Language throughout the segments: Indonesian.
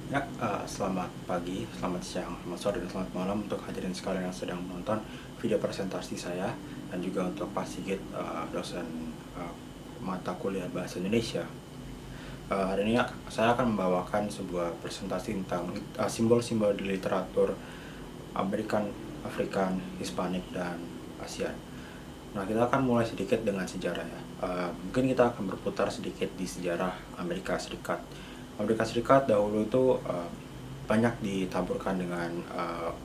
Ya, selamat pagi, selamat siang, selamat sore, dan selamat malam untuk hadirin sekalian yang sedang menonton video presentasi saya, dan juga untuk Pak Sigit, dosen uh, mata kuliah Bahasa Indonesia. Hari ini saya akan membawakan sebuah presentasi tentang simbol-simbol di literatur American, African, Hispanik, dan ASEAN. Nah, kita akan mulai sedikit dengan sejarah ya. Mungkin kita akan berputar sedikit di sejarah Amerika Serikat. Amerika Serikat dahulu itu banyak ditaburkan dengan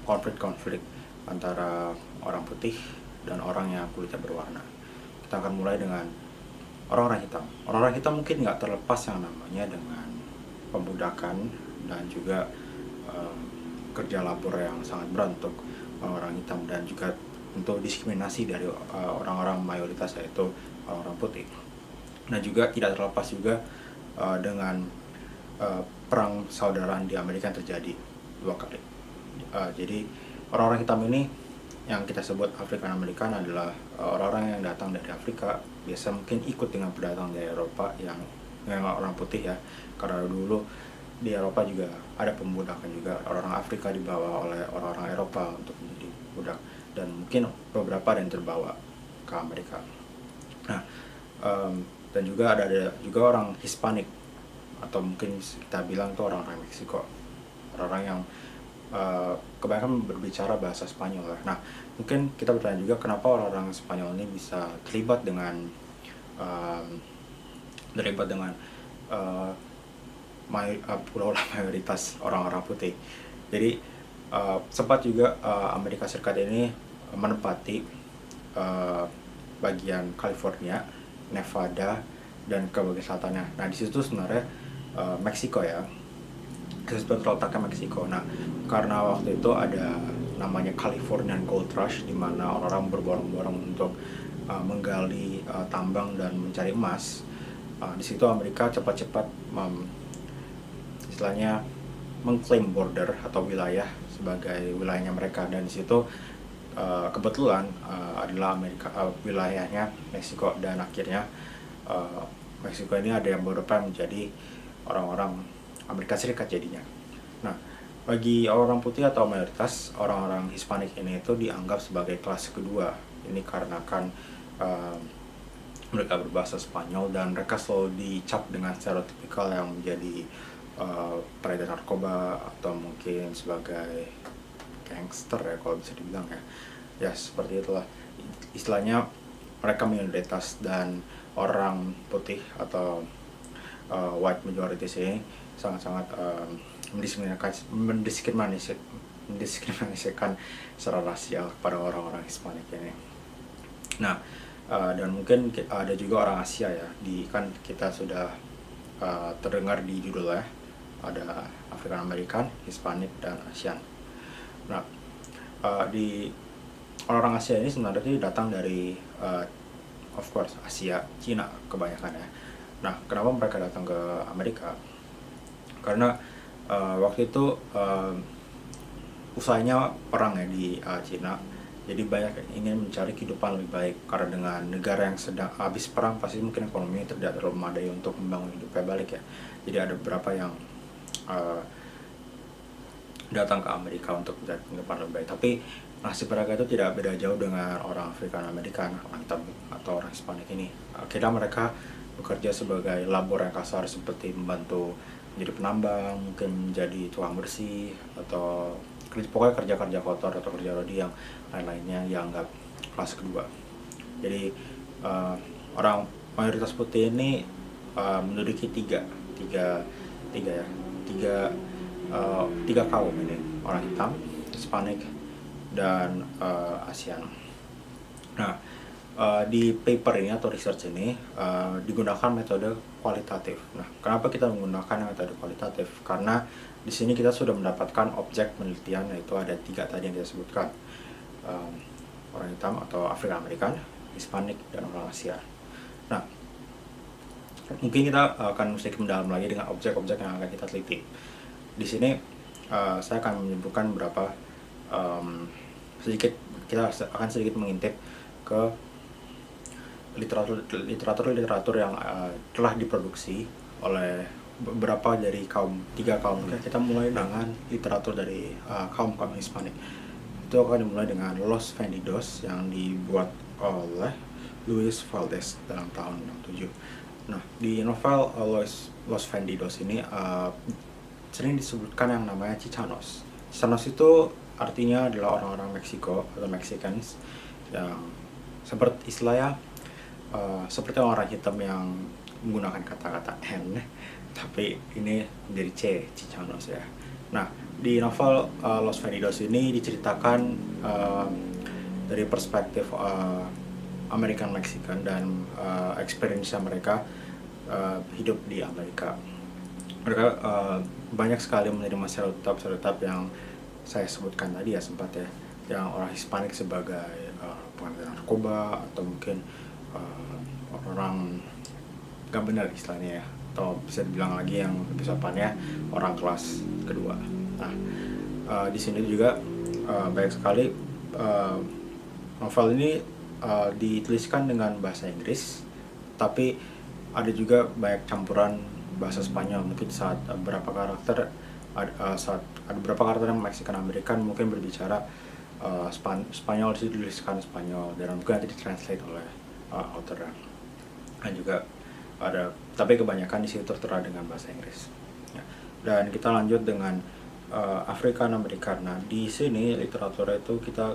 konflik-konflik antara orang putih dan orang yang kulitnya berwarna. Kita akan mulai dengan orang-orang hitam. Orang-orang hitam mungkin nggak terlepas yang namanya dengan pembudakan dan juga um, kerja labor yang sangat berat untuk orang-orang hitam, dan juga untuk diskriminasi dari orang-orang mayoritas, yaitu orang-orang putih. Nah, juga tidak terlepas juga dengan perang saudaraan di Amerika yang terjadi dua kali. Jadi orang-orang hitam ini yang kita sebut African American adalah orang-orang yang datang dari Afrika, biasa mungkin ikut dengan pendatang dari Eropa yang orang putih ya, karena dulu di Eropa juga ada pembudakan juga, orang-orang Afrika dibawa oleh orang-orang Eropa untuk menjadi budak, dan mungkin beberapa yang terbawa ke Amerika. Nah, dan juga ada juga orang Hispanik, atau mungkin kita bilang tuh orang-orang Meksiko, orang-orang yang kebanyakan berbicara bahasa Spanyol. Nah, mungkin kita bertanya juga kenapa orang-orang Spanyol ini bisa uh, terlibat dengan uh, pulau mayoritas orang-orang putih. Jadi sempat juga Amerika Serikat ini menempati uh, bagian California, Nevada, dan ke bagian selatannya. Nah, di situ sebenarnya Meksiko ya, itu terletaknya Meksiko. Nah, karena waktu itu ada namanya Californian Gold Rush, di mana orang-orang berbondong-bondong untuk menggali tambang dan mencari emas. Di situ Amerika cepat-cepat istilahnya mengklaim border atau wilayah sebagai wilayahnya mereka, dan di situ kebetulan adalah wilayahnya Meksiko, dan akhirnya Meksiko ini ada yang beberapa menjadi orang-orang Amerika Serikat jadinya. Nah, bagi orang putih atau mayoritas orang-orang Hispanik ini itu dianggap sebagai kelas kedua. Ini karena kan uh, mereka berbahasa Spanyol, dan mereka selalu dicap dengan stereotipikal yang menjadi peredaran narkoba atau mungkin sebagai gangster ya, kalau bisa dibilang ya. Ya, seperti itulah istilahnya, mereka minoritas, dan orang putih atau white majority ini sangat-sangat mendiskriminasikan secara rasial kepada orang-orang Hispanik ini. Nah, dan mungkin ada juga orang Asia ya, kan kita sudah terdengar di judul ya, ada African American, Hispanik, dan ASEAN. Nah, di orang-orang Asia ini sebenarnya datang dari of course Asia, Cina kebanyakan ya. Nah, kenapa mereka datang ke Amerika? Karena waktu itu usahanya perang ya di Cina, jadi banyak yang ingin mencari kehidupan lebih baik, karena dengan negara yang sedang habis perang pasti mungkin ekonominya tidak terlalu memadai untuk membangun hidupnya balik ya. Jadi ada beberapa yang uh, datang ke Amerika untuk mencari kehidupan lebih baik, tapi nasib mereka itu tidak beda jauh dengan orang African American, orang hitam atau orang Hispanik ini. Akhirnya mereka bekerja sebagai labor yang kasar, seperti membantu menjadi penambang, mungkin menjadi tukang bersih, atau pokoknya kerja-kerja kotor atau kerja rodi yang lain-lainnya yang anggap kelas kedua. Jadi orang mayoritas putih ini menduduki tiga tiga ya tiga tiga kaum ini: orang hitam, Hispanik, dan ASEAN. Nah, di paper ini atau research ini digunakan metode kualitatif. Nah, kenapa kita menggunakan metode kualitatif? Karena di sini kita sudah mendapatkan objek penelitian, yaitu ada tiga tadi yang kita sebutkan: orang hitam atau African American, Hispanik, dan orang Asia. Nah, mungkin kita akan sedikit mendalam lagi dengan objek-objek yang akan kita teliti. Di sini saya akan menyebutkan beberapa kita akan sedikit mengintip ke literatur yang telah diproduksi oleh beberapa dari tiga kaum. Kita mulai dengan literatur dari kaum Hispanik. Itu akan dimulai dengan Los Vendidos yang dibuat oleh Luis Valdés dalam tahun 67. Nah, di novel Los Vendidos ini sering disebutkan yang namanya Chichanos. Chichanos itu artinya adalah orang-orang Meksiko atau Mexicans yang seperti istilahnya seperti orang hitam yang menggunakan kata-kata N, tapi ini menjadi Chichanos ya. Nah, di novel Los Vendidos ini diceritakan dari perspektif American Mexican dan experience mereka hidup di Amerika. Mereka banyak sekali menerima stereotip yang saya sebutkan tadi ya sempat ya, yang orang Hispanik sebagai pengguna narkoba atau mungkin orang gak benar istilahnya ya, atau bisa dibilang lagi yang lebih sopannya orang kelas kedua. Nah, di sini juga banyak sekali novel ini dituliskan dengan bahasa Inggris, tapi ada juga banyak campuran bahasa Spanyol. Mungkin saat beberapa karakter yang Mexican American mungkin berbicara Spanyol, dituliskan Spanyol dan mungkin nanti ditranslate oleh author. Dan juga ada, tapi kebanyakan di situ tertera dengan bahasa Inggris. Ya. Dan kita lanjut dengan African American. Nah, di sini literatur itu kita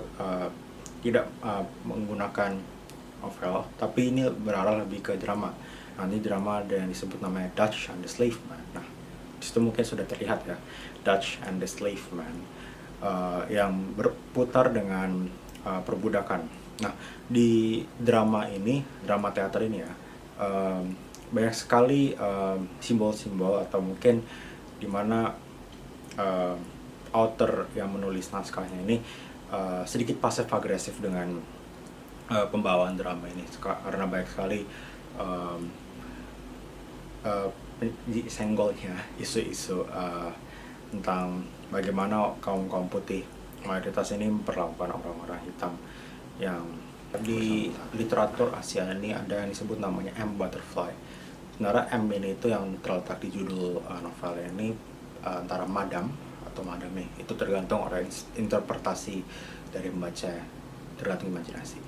tidak menggunakan novel, tapi ini berarah lebih ke drama. Nanti drama ada yang disebut namanya Dutch and the Slave Man. Nah, disitu mungkin sudah terlihat ya, Dutch and the Slave Man yang berputar dengan perbudakan. Nah, di drama ini, drama teater ini ya, banyak sekali simbol-simbol atau mungkin dimana author yang menulis naskahnya ini sedikit pasif agresif dengan pembawaan drama ini, karena banyak sekali senggolnya isu-isu tentang bagaimana kaum putih mayoritas ini memperlakukan orang-orang hitam. Yang di literatur Asia ini ada yang disebut namanya M butterfly. Sebenarnya M ini itu yang terletak di judul novel ini antara madam atau madame, itu tergantung orang interpretasi dari membaca, tergantung imajinasi.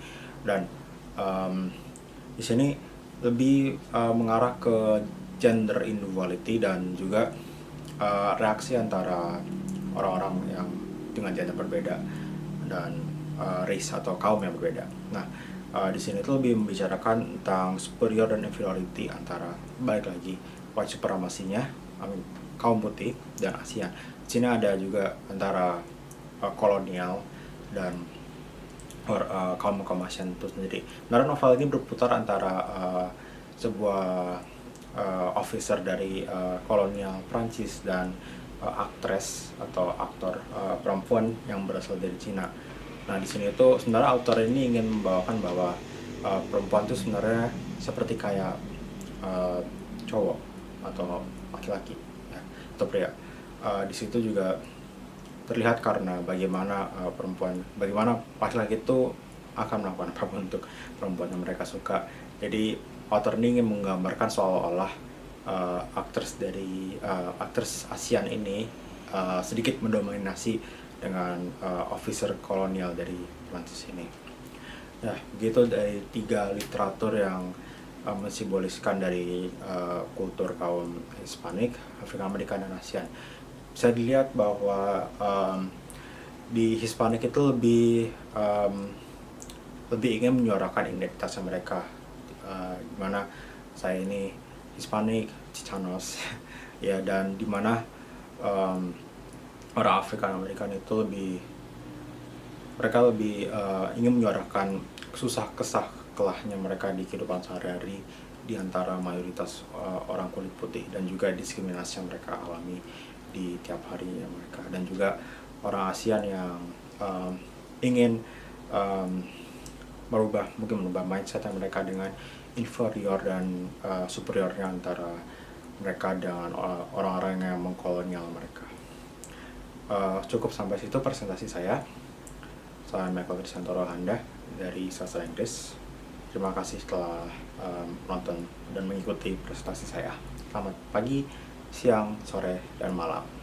Dan di sini lebih mengarah ke gender inequality dan juga reaksi antara orang-orang yang dengan gender berbeda dan race atau kaum yang berbeda. Nah, di sini itu lebih membicarakan tentang superior dan inferiority antara, balik lagi, white supremasinya kaum putih dan Asia. Di sini ada juga antara kolonial dan kaum Asian itu sendiri. Nah, novel ini berputar antara sebuah officer dari kolonial Prancis dan aktris atau aktor perempuan yang berasal dari Cina. Nah, di sini itu sebenarnya author ini ingin membawakan bahwa perempuan itu sebenarnya seperti kayak cowok atau laki-laki ya, atau pria. Di situ juga terlihat karena bagaimana bagaimana laki-laki itu akan melakukan apapun untuk perempuan yang mereka suka. Jadi author ini ingin menggambarkan seolah-olah aktris ASEAN ini sedikit mendominasi dengan officer kolonial dari Prancis ini. Nah, begitu dari 3 literatur yang mensimboliskan dari kultur kaum Hispanik, Afrika Amerika, dan ASEAN. Bisa dilihat bahwa di Hispanik itu lebih ingin menyuarakan identitas mereka, dimana saya ini Hispanik, Chichanos, ya, dan dimana orang Afrika Amerikan itu mereka lebih ingin menyuarakan susah kesah kelahnya mereka di kehidupan sehari-hari di antara mayoritas orang kulit putih, dan juga diskriminasi yang mereka alami di tiap harinya mereka, dan juga orang ASEAN yang ingin merubah mindset mereka dengan inferior dan superiornya antara mereka dengan orang-orang yang mengkolonial mereka. Cukup sampai situ presentasi saya. Saya Michael Trisantoro Handa dari Sastra Inggris. Terima kasih telah menonton dan mengikuti presentasi saya. Selamat pagi, siang, sore, dan malam.